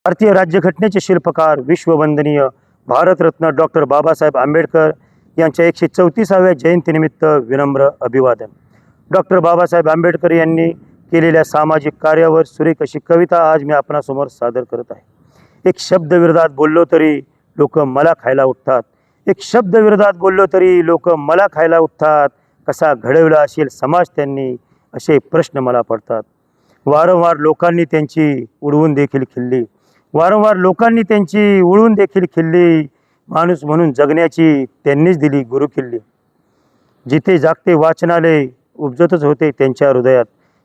भारतीय राज्यघटनेचे शिल्पकार, विश्ववंदनीय भारतरत्न डॉक्टर बाबासाहेब आंबेडकर यांच्या 134व्या जयंतीनिमित्त विनम्र अभिवादन. डॉक्टर बाबासाहेब आंबेडकर यांनी केलेल्या सामाजिक कार्यावर सुरेख अशी कविता आज मी आपणासमोर सादर करत आहे. एक शब्द विरोधात बोललो तरी लोक मला खायला उठतात. एक शब्द विरोधात बोललो तरी लोक मला खायला उठतात. कसा घडवला असेल समाज त्यांनी, असे प्रश्न मला पडतात. वारंवार लोकांनी त्यांची उडवून देखील खिल्ली, वारंवार लोकांनी त्यांची उडवून देखील खिल्ली. माणूस म्हणून जगण्याची त्यांनीच दिली गुरुकिल्ली. जिथे जागते वाचनालय उपजतच होते त्यांच्या हृदयात,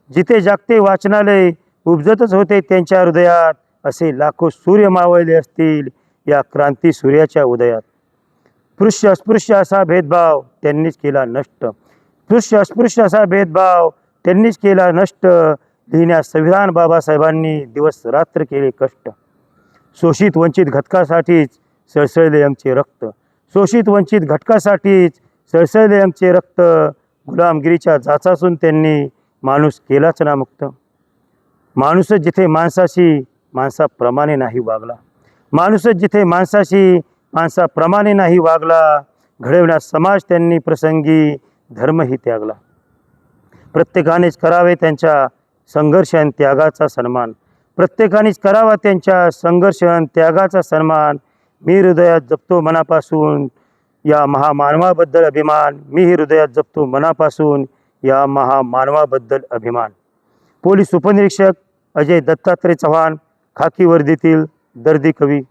जिथे जागते वाचनालय उपजतच होते त्यांच्या हृदयात. असे लाखो सूर्य मावळले असतील या क्रांती सूर्याच्या उदयात. स्पृश्य अस्पृश्य असा भेदभाव त्यांनीच केला नष्ट, स्पृश्य अस्पृश्य असा भेदभाव त्यांनीच केला नष्ट. लिहिण्यास संविधान बाबासाहेबांनी दिवस रात्र केले कष्ट. शोषित वंचित घटकासाठीच सळसळले आमचे रक्त, शोषित वंचित घटकासाठीच सळसळले आमचे रक्त. गुलामगिरीच्या जाचासून त्यांनी माणूस केलाच ना मुक्त. माणूसच जिथे माणसाशी माणसाप्रमाणे नाही वागला, माणूसच जिथे माणसाशी माणसाप्रमाणे नाही वागला. घडवण्यास समाज त्यांनी प्रसंगी धर्मही त्यागला. प्रत्येकानेच करावे त्यांच्या संघर्ष आणि त्यागाचा सन्मान, प्रत्येकानेच करावा त्यांच्या संघर्ष आणि त्यागाचा सन्मान. मी हृदयात जपतो मनापासून या महामानवाबद्दल अभिमान, मी हृदयात जपतो मनापासून या महामानवाबद्दल अभिमान. पोलीस उपनिरीक्षक अजय दत्तात्रय चव्हाण, खाकी वर्दीतील दर्दी कवी.